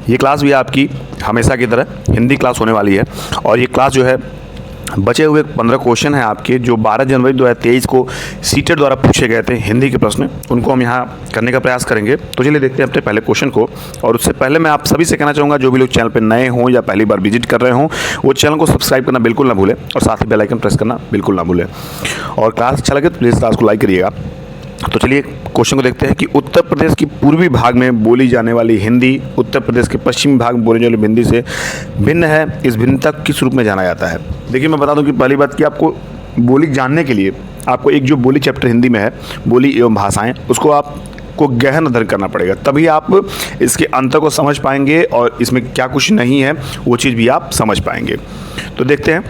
ये क्लास भी आपकी हमेशा की तरह हिंदी क्लास होने वाली है और ये क्लास जो है बचे हुए 15 क्वेश्चन हैं आपके जो 12 जनवरी 2023 को सीटेट द्वारा पूछे गए थे हिंदी के प्रश्न, उनको हम यहाँ करने का प्रयास करेंगे। तो चलिए देखते हैं अपने पहले क्वेश्चन को। और उससे पहले मैं आप सभी से कहना चाहूँगा, जो भी लोग चैनल पर नए हों या पहली बार विजिट कर रहे हों, वो चैनल को सब्सक्राइब करना बिल्कुल ना भूलें और साथ ही बेल आइकन प्रेस करना बिल्कुल ना भूलें। और क्लास अच्छा लगे तो प्लीज़ क्लास को लाइक करिएगा। तो चलिए क्वेश्चन को देखते हैं कि उत्तर प्रदेश की पूर्वी भाग में बोली जाने वाली हिंदी उत्तर प्रदेश के पश्चिमी भाग में बोली जाने वाली हिंदी से भिन्न है। इस भिन्नता किस रूप में जाना जाता है? देखिए मैं बता दूं कि पहली बात कि आपको बोली जानने के लिए आपको एक जो बोली चैप्टर हिंदी में है, बोली एवं भाषाएं, उसको आपको गहन अध्ययन करना पड़ेगा, तभी आप इसके अंतर को समझ पाएंगे और इसमें क्या कुछ नहीं है वो चीज़ भी आप समझ पाएंगे। तो देखते हैं,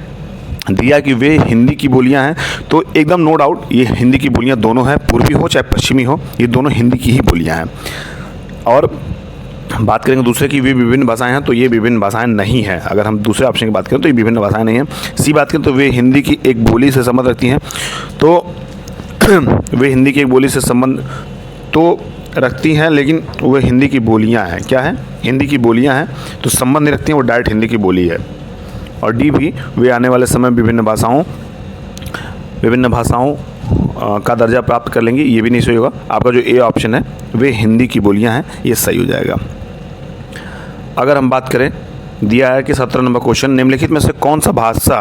दिया कि वे हिंदी की बोलियां हैं, तो एकदम नो डाउट ये हिंदी की बोलियां दोनों हैं, पूर्वी हो चाहे पश्चिमी हो, ये दोनों हिंदी की ही बोलियां हैं। और बात करेंगे दूसरे की वे विभिन्न भाषाएं हैं, तो ये विभिन्न भाषाएं नहीं हैं। अगर हम दूसरे ऑप्शन की बात करें तो ये विभिन्न भाषाएं नहीं हैं। सी बात करें तो वे हिंदी की एक बोली से संबंध रखती हैं, तो वे हिंदी की एक बोली से संबंध तो रखती हैं, लेकिन वे हिंदी की बोलियाँ हैं। क्या है? हिंदी की बोलियाँ हैं, तो संबंध नहीं रखती हैं, वो डायरेक्ट हिंदी की बोली है। और डी भी, वे आने वाले समय विभिन्न भाषाओं का दर्जा प्राप्त कर लेंगी, ये भी नहीं सही होगा। आपका जो ए ऑप्शन है वे हिंदी की बोलियां हैं, ये सही हो जाएगा। अगर हम बात करें, दिया है कि 17 नंबर क्वेश्चन, निम्नलिखित में से कौन सा भाषा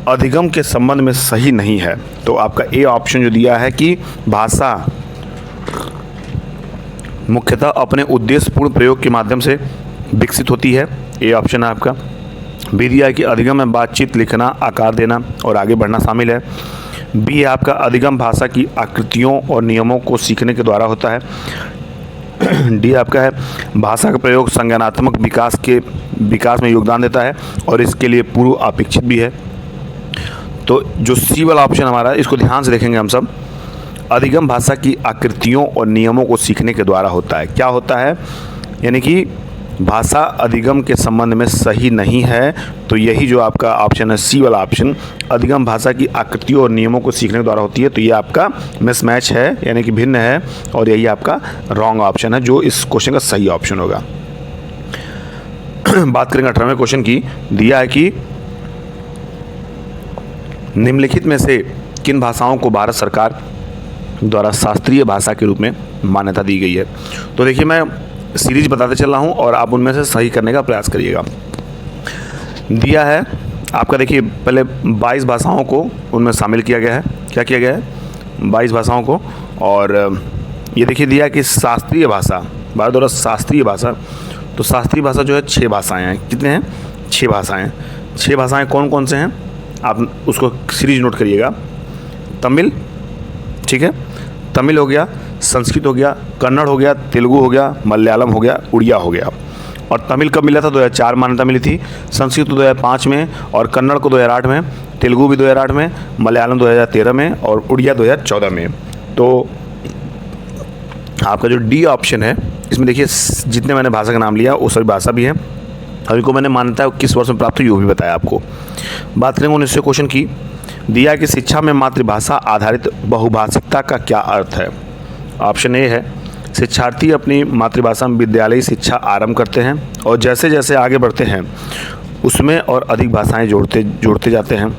अधिगम के संबंध में सही नहीं है? तो आपका ए ऑप्शन जो दिया है कि भाषा मुख्यतः अपने उद्देश्यपूर्ण प्रयोग के माध्यम से विकसित होती है, ए ऑप्शन है आपका। बी दिया है कि अधिगम में बातचीत, लिखना, आकार देना और आगे बढ़ना शामिल है। बी है आपका अधिगम भाषा की आकृतियों और नियमों को सीखने के द्वारा होता है। डी आपका है भाषा का प्रयोग संज्ञानात्मक विकास में योगदान देता है और इसके लिए पूर्व अपेक्षित भी है। तो जो सी वाला ऑप्शन हमारा है, इसको ध्यान से देखेंगे हम सब। अधिगम भाषा की आकृतियों और नियमों को सीखने के द्वारा होता है। क्या होता है? यानी कि भाषा अधिगम के संबंध में सही नहीं है, तो यही जो आपका ऑप्शन है सी वाला ऑप्शन, अधिगम भाषा की आकृतियों और नियमों को सीखने के द्वारा होती है, तो ये आपका मिसमैच है, यानी कि भिन्न है, और यही आपका रॉन्ग ऑप्शन है, जो इस क्वेश्चन का सही ऑप्शन होगा। बात करेंगे 18वें क्वेश्चन की। दिया है कि निम्नलिखित में से किन भाषाओं को भारत सरकार द्वारा शास्त्रीय भाषा के रूप में मान्यता दी गई है? तो देखिए मैं सीरीज बताते चल रहा हूँ और आप उनमें से सही करने का प्रयास करिएगा। दिया है आपका, देखिए पहले 22 भाषाओं को उनमें शामिल किया गया है। क्या किया गया है? 22 भाषाओं को। और ये देखिए दिया कि शास्त्रीय भाषा, भारत द्वारा शास्त्रीय भाषा, तो शास्त्रीय भाषा जो है 6 भाषाएँ हैं। कितने हैं? 6 भाषाएँ। 6 भाषाएँ कौन कौन से हैं आप उसको सीरीज नोट करिएगा। तमिल, ठीक है, तमिल हो गया, संस्कृत हो गया, कन्नड़ हो गया, तेलुगु हो गया, मलयालम हो गया, उड़िया हो गया। और तमिल कब मिला था? 2004 मान्यता मिली थी। संस्कृत 2005 में, और कन्नड़ को 2008 में, तेलुगु भी 2008 में, मलयालम 2013 में और उड़िया 2014 में। तो आपका जो डी ऑप्शन है, इसमें देखिए जितने मैंने भाषा का नाम लिया वो सभी भाषा भी है, और इनको मैंने मान्यता किस वर्ष में प्राप्त हुई वो भी बताया आपको। बात करेंगे 19वें क्वेश्चन की। दिया कि शिक्षा में मातृभाषा आधारित बहुभाषिकता का क्या अर्थ है? ऑप्शन ए है, शिक्षार्थी अपनी मातृभाषा में विद्यालयी शिक्षा आरंभ करते हैं और जैसे जैसे आगे बढ़ते हैं उसमें और अधिक भाषाएं जोड़ते जाते हैं।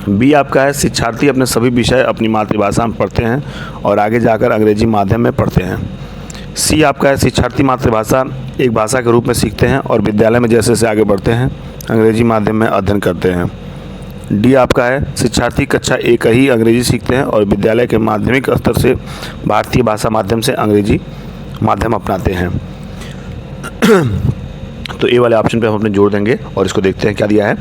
बी आपका है, शिक्षार्थी अपने सभी विषय अपनी मातृभाषा में पढ़ते हैं और आगे जाकर अंग्रेजी माध्यम में पढ़ते हैं। सी आपका है, शिक्षार्थी मातृभाषा एक भाषा के रूप में सीखते हैं और विद्यालय में जैसे जैसे आगे बढ़ते हैं अंग्रेजी माध्यम में अध्ययन करते हैं। डी आपका है, शिक्षार्थी कक्षा एक ही अंग्रेजी सीखते हैं और विद्यालय के माध्यमिक स्तर से भारतीय भाषा माध्यम से अंग्रेजी माध्यम अपनाते हैं। तो ए वाले ऑप्शन पे हम अपने जोड़ देंगे और इसको देखते हैं क्या दिया है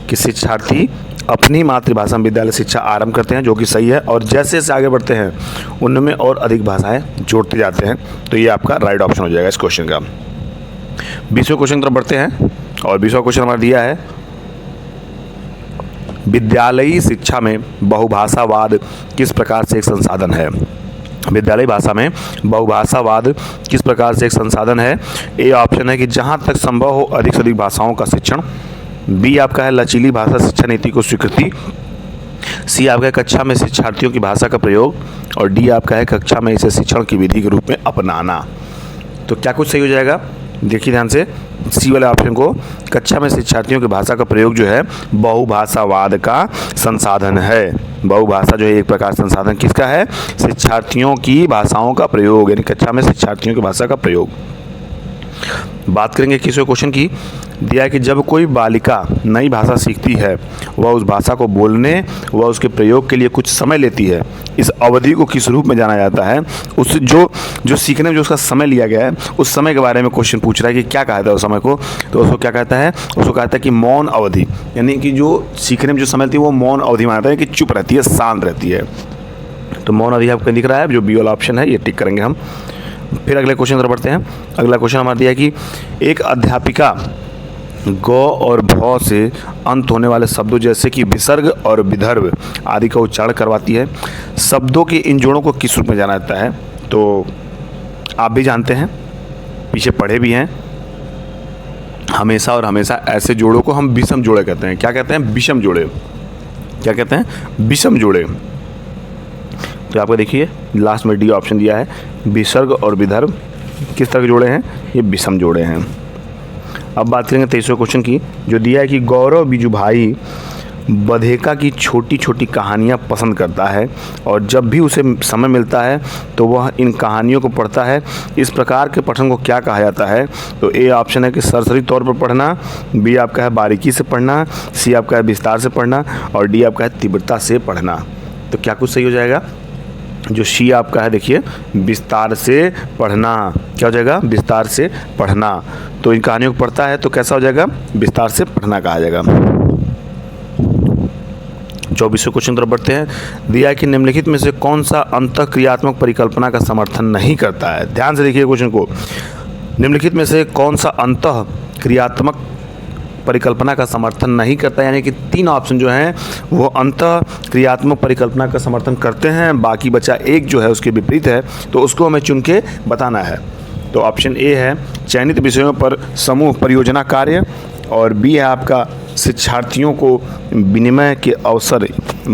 कि शिक्षार्थी अपनी मातृभाषा में विद्यालय शिक्षा आरंभ करते हैं, जो कि सही है, और जैसे जैसे आगे बढ़ते हैं उनमें और अधिक भाषाएं जोड़ते जाते हैं। तो ये आपका राइट ऑप्शन हो जाएगा इस क्वेश्चन का। 20वें क्वेश्चन की तरफ बढ़ते हैं और 20वां क्वेश्चन हमारा दिया है, विद्यालयी शिक्षा में बहुभाषावाद किस प्रकार से एक संसाधन है? विद्यालयी भाषा में बहुभाषावाद किस प्रकार से एक संसाधन है? ए ऑप्शन है कि जहां तक संभव हो अधिक से अधिक भाषाओं का शिक्षण। बी आपका है, लचीली भाषा शिक्षा नीति को स्वीकृति। सी आपका है, कक्षा में शिक्षार्थियों की भाषा का प्रयोग। और डी आपका है, कक्षा में इसे शिक्षण की विधि के रूप में अपनाना। तो क्या कुछ सही हो जाएगा? देखिए ध्यान से, सी वाले ऑप्शन को, कक्षा में शिक्षार्थियों की भाषा का प्रयोग जो है बहुभाषावाद का संसाधन है। बहुभाषा जो है एक प्रकार संसाधन किसका है? शिक्षार्थियों की भाषाओं का प्रयोग, यानी कक्षा में शिक्षार्थियों की भाषा का प्रयोग। बात करेंगे किसी क्वेश्चन की, दिया है कि जब कोई बालिका नई भाषा सीखती है, वह उस भाषा को बोलने व उसके प्रयोग के लिए कुछ समय लेती है। इस अवधि को किस रूप में जाना जाता है? उस जो सीखने में जो उसका समय लिया गया है, उस समय के बारे में क्वेश्चन पूछ रहा है कि क्या कहता है उस समय को। तो उसको क्या कहता है? उसको कहता है कि मौन अवधि, यानी कि जो सीखने में जो समय लेती है वो मौन अवधि माना जाता है, कि चुप रहती है, शांत रहती है। तो मौन अवधि आपको दिख रहा है, जो बी वाला ऑप्शन है, ये टिक करेंगे हम। फिर अगले क्वेश्चन तरफ बढ़ते हैं। अगला क्वेश्चन हमारा दिया है कि एक अध्यापिका ग और भ से अंत होने वाले शब्दों जैसे कि विसर्ग और विदर्भ आदि का उच्चारण करवाती है। शब्दों के इन जोड़ों को किस रूप में जाना जाता है? तो आप भी जानते हैं, पीछे पढ़े भी हैं, हमेशा और हमेशा ऐसे जोड़ों को हम विषम जोड़े कहते हैं। क्या कहते हैं? विषम जोड़े। क्या कहते हैं? विषम जोड़े। तो आपको देखिए लास्ट में डी ऑप्शन दिया है, विसर्ग और विदर्भ किस तरह के जोड़े हैं? ये विषम जोड़े हैं। अब बात करेंगे 23वें क्वेश्चन की, जो दिया है कि गौरव बीजू भाई बधेका की छोटी छोटी कहानियाँ पसंद करता है और जब भी उसे समय मिलता है तो वह इन कहानियों को पढ़ता है। इस प्रकार के पठन को क्या कहा जाता है? तो ए ऑप्शन है कि सरसरी तौर पर पढ़ना, बी आपका है बारीकी से पढ़ना, सी आपका है विस्तार से पढ़ना और डी आपका है तीव्रता से पढ़ना। तो क्या कुछ सही हो जाएगा? जो सी आपका है देखिए, विस्तार से पढ़ना। क्या हो जाएगा? विस्तार से पढ़ना। तो इन कहानियों को पढ़ता है तो कैसा हो जाएगा? विस्तार से पढ़ना कहा जाएगा। 24वें क्वेश्चन तरफ बढ़ते हैं। दिया है कि निम्नलिखित में से कौन सा अंतःक्रियात्मक परिकल्पना का समर्थन नहीं करता है? ध्यान से देखिए क्वेश्चन को, निम्नलिखित में से कौन सा अंतःक्रियात्मक परिकल्पना का समर्थन नहीं करता, यानी कि 3 ऑप्शन जो हैं वो अंतःक्रियात्मक परिकल्पना का समर्थन करते हैं, बाकी बचा एक जो है उसके विपरीत है, तो उसको हमें चुन के बताना है। तो ऑप्शन ए है चयनित विषयों पर समूह परियोजना कार्य, और बी है आपका शिक्षार्थियों को विनिमय के अवसर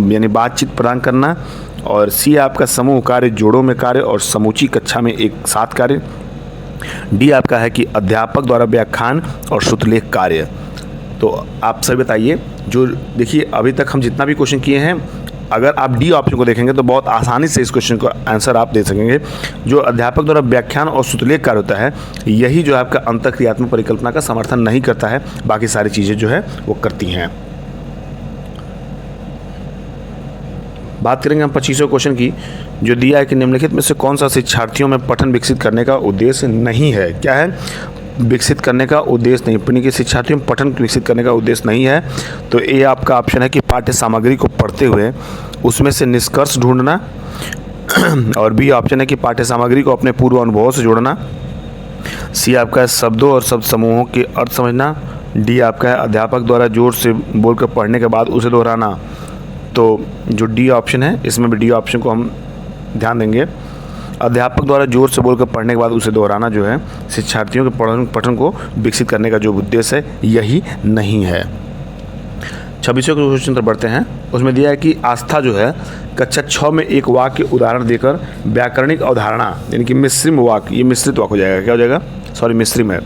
यानी बातचीत प्रदान करना, और सी है आपका समूह कार्य जोड़ों में कार्य और समूची कक्षा में एक साथ कार्य, डी आपका है कि अध्यापक द्वारा व्याख्यान और श्रुतलेख कार्य। तो आप सभी बताइए, जो देखिए अभी तक हम जितना भी क्वेश्चन किए हैं, अगर आप डी ऑप्शन को देखेंगे तो बहुत आसानी से इस क्वेश्चन का आंसर आप दे सकेंगे। जो अध्यापक द्वारा व्याख्यान और श्रुतलेख कार्य होता है, यही जो है आपका अंतःक्रियात्मक परिकल्पना का समर्थन नहीं करता है, बाकी सारी चीज़ें जो है वो करती हैं। बात करेंगे हम 25वें क्वेश्चन की, जो दिया है कि निम्नलिखित में से कौन सा शिक्षार्थियों में पठन विकसित करने का उद्देश्य नहीं है? क्या है? विकसित करने का उद्देश्य नहीं, यानी कि शिक्षार्थियों में पठन विकसित करने का उद्देश्य नहीं है। तो ये आपका ऑप्शन है कि पाठ्य सामग्री को पढ़ते हुए उसमें से निष्कर्ष ढूंढना, और बी ऑप्शन है कि पाठ्य सामग्री को अपने पूर्व अनुभवों से जोड़ना, सी आपका है शब्दों और शब्द समूहों के अर्थ समझना, डी आपका है अध्यापक द्वारा जोर से बोलकर पढ़ने के बाद उसे दोहराना। तो जो डी ऑप्शन है, इसमें भी डी ऑप्शन को हम ध्यान देंगे। अध्यापक द्वारा जोर से बोलकर पढ़ने के बाद उसे दोहराना जो है शिक्षार्थियों के पठन को विकसित करने का जो उद्देश्य है, यही नहीं है। 26वें क्वेश्चन पर बढ़ते हैं। उसमें दिया है कि आस्था जो है कक्षा 6 में एक वाक्य उदाहरण देकर व्याकरणिक अवधारणा, यानी कि मिश्रिम वाक्य, ये मिश्रित वाक्य हो जाएगा, क्या हो जाएगा? सॉरी मिश्रिम है,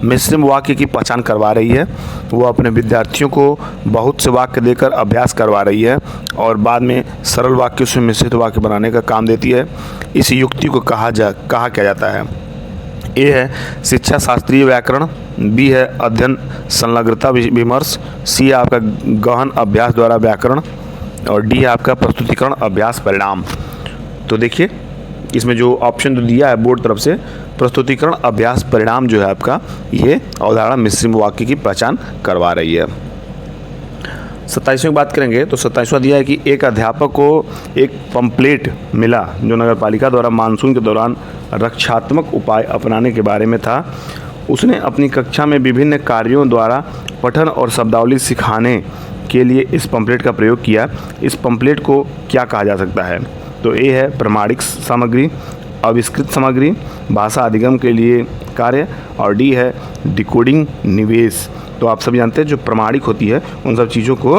मिश्रिम वाक्य की पहचान करवा रही है। वो अपने विद्यार्थियों को बहुत से वाक्य देकर अभ्यास करवा रही है और बाद में सरल वाक्यों से मिश्रित वाक्य बनाने का काम देती है। इस युक्ति को कहा क्या जाता है? ए है शिक्षा शास्त्रीय व्याकरण, बी है अध्ययन संलग्नता विमर्श, सी है आपका गहन अभ्यास द्वारा व्याकरण और डी है आपका प्रस्तुतिकरण अभ्यास परिणाम। तो देखिए इसमें जो ऑप्शन दिया है बोर्ड तरफ से, प्रस्तुतिकरण अभ्यास परिणाम जो है आपका, ये अवधारणा मिश्रिम वाक्य की पहचान करवा रही है। 27वें की बात करेंगे तो 27वां दिया है कि एक अध्यापक को एक पंपलेट मिला जो नगर पालिका द्वारा मानसून के दौरान रक्षात्मक उपाय अपनाने के बारे में था। उसने अपनी कक्षा में विभिन्न कार्यों द्वारा पठन और शब्दावली सिखाने के लिए इस पंपलेट का प्रयोग किया। इस पंपलेट को क्या कहा जा सकता है? तो ए है प्रमाणिक सामग्री, आविष्कृत सामग्री, भाषा अधिगम के लिए कार्य और डी है डिकोडिंग निवेश। तो आप सभी जानते हैं जो प्रमाणिक होती है उन सब चीज़ों को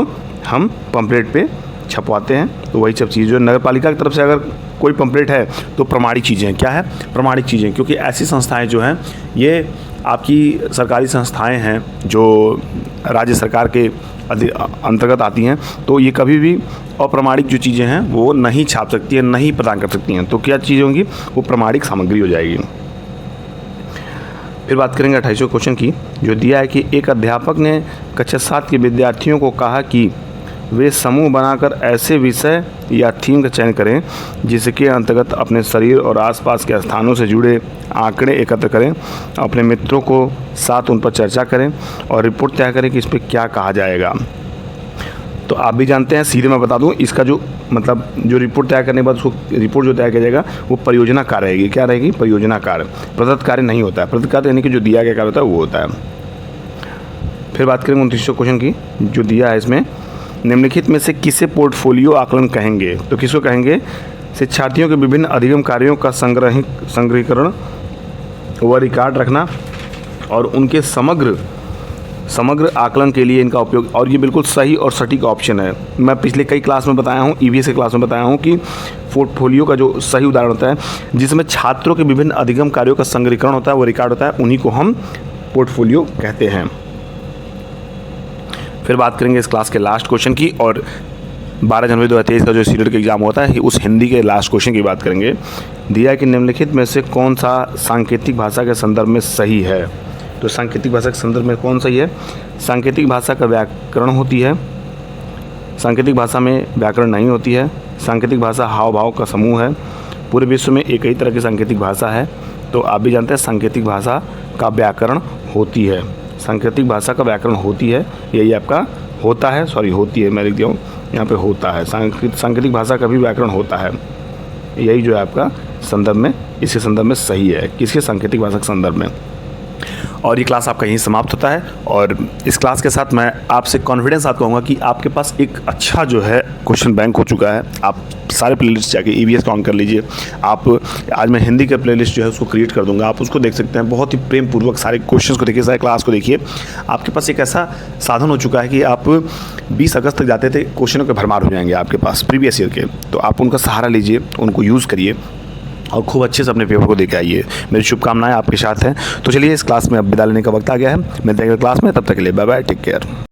हम पंपलेट पे छपवाते हैं। तो वही सब चीज़ जो नगर पालिका की तरफ से अगर कोई पंपलेट है तो प्रमाणिक चीज़ें हैं। क्या है? प्रमाणिक चीज़ें, क्योंकि ऐसी संस्थाएं जो हैं ये आपकी सरकारी संस्थाएं हैं जो राज्य सरकार के अंतर्गत आती हैं, तो ये कभी भी अप्रमाणिक जो चीज़ें हैं वो नहीं छाप सकती हैं, नहीं प्रदान कर सकती हैं। तो क्या चीज़ होंगी, वो प्रमाणिक सामग्री हो जाएगी। फिर बात करेंगे 28वें क्वेश्चन की, जो दिया है कि एक अध्यापक ने कक्षा 7 के विद्यार्थियों को कहा कि वे समूह बनाकर ऐसे विषय या थीम का चयन करें जिसके अंतर्गत अपने शरीर और आसपास के स्थानों से जुड़े आंकड़े एकत्र करें, अपने मित्रों को साथ उन पर चर्चा करें और रिपोर्ट तैयार करें कि इस पर क्या कहा जाएगा। तो आप भी जानते हैं, सीधे मैं बता दूं, इसका जो मतलब जो रिपोर्ट तैयार करने के बाद उसको रिपोर्ट जो तैयार किया जाएगा वो परियोजना कार्य रहेगी। क्या रहेगी? परियोजना कार्य। प्रदत्त कार्य नहीं होता है। प्रदत्त कार्य यानी कि जो दिया गया कार्य होता है वो होता है। फिर बात करेंगे 29वें क्वेश्चन की, जो दिया है इसमें, निम्नलिखित में से किसे पोर्टफोलियो आकलन कहेंगे? तो किसको कहेंगे? शिक्षार्थियों के विभिन्न अधिगम कार्यों का संग्रहीकरण व रिकॉर्ड रखना और उनके समग्र आकलन के लिए इनका उपयोग। और ये बिल्कुल सही और सटीक ऑप्शन है। मैं पिछले कई क्लास में बताया हूँ, ईवीएस के क्लास में बताया हूँ कि पोर्टफोलियो का जो सही उदाहरण होता है जिसमें छात्रों के विभिन्न अधिगम कार्यों का संग्रहीकरण होता है, वो रिकॉर्ड होता है, उन्हीं को हम पोर्टफोलियो कहते हैं। फिर बात करेंगे इस क्लास के लास्ट क्वेश्चन की, और 12 जनवरी 2023 का जो सीटेट का एग्ज़ाम होता है उस हिंदी के लास्ट क्वेश्चन की बात करेंगे। दिया है कि निम्नलिखित में से कौन सा सांकेतिक भाषा के संदर्भ में सही है? तो सांकेतिक भाषा के संदर्भ में कौन सही है? सांकेतिक भाषा का व्याकरण होती है, सांकेतिक भाषा में व्याकरण नहीं होती है, सांकेतिक भाषा हाव भाव का समूह है, पूरे विश्व में एक ही तरह की सांकेतिक भाषा है। तो आप भी जानते हैं सांकेतिक भाषा का व्याकरण होती है, सांकेतिक भाषा का व्याकरण होती है, यही आपका होता है, सॉरी होती है, मैं लिख दिया हूँ यहाँ पे होता है। सांकेतिक भाषा का भी व्याकरण होता है, यही जो है आपका संदर्भ में, इसके संदर्भ में सही है। किसके? सांकेतिक भाषा के संदर्भ में। और ये क्लास आपका यहीं समाप्त होता है। और इस क्लास के साथ मैं आपसे कॉन्फिडेंस साथ कहूँगा कि आपके पास एक अच्छा जो है क्वेश्चन बैंक हो चुका है। आप सारे प्लेलिस्ट जाके ईवीएस का ऑन कर लीजिए। आप आज मैं हिंदी का प्लेलिस्ट जो है उसको क्रिएट कर दूंगा, आप उसको देख सकते हैं। बहुत ही प्रेम पूर्वक सारे क्वेश्चंस को देखिए, सारे क्लास को देखिए। आपके पास एक ऐसा साधन हो चुका है कि आप 20 अगस्त तक जाते थे, क्वेश्चनों के भरमार हो जाएंगे आपके पास प्रीवियस ईयर के। तो आप उनका सहारा लीजिए, उनको यूज़ करिए और खूब अच्छे से अपने पेपर को देके आइए। मेरी शुभकामनाएं आपके साथ हैं। तो चलिए, इस क्लास में अब विदा लेने का वक्त आ गया है। मिलते हैं अगले क्लास में, तब तक के लिए बाय बाय, टेक केयर।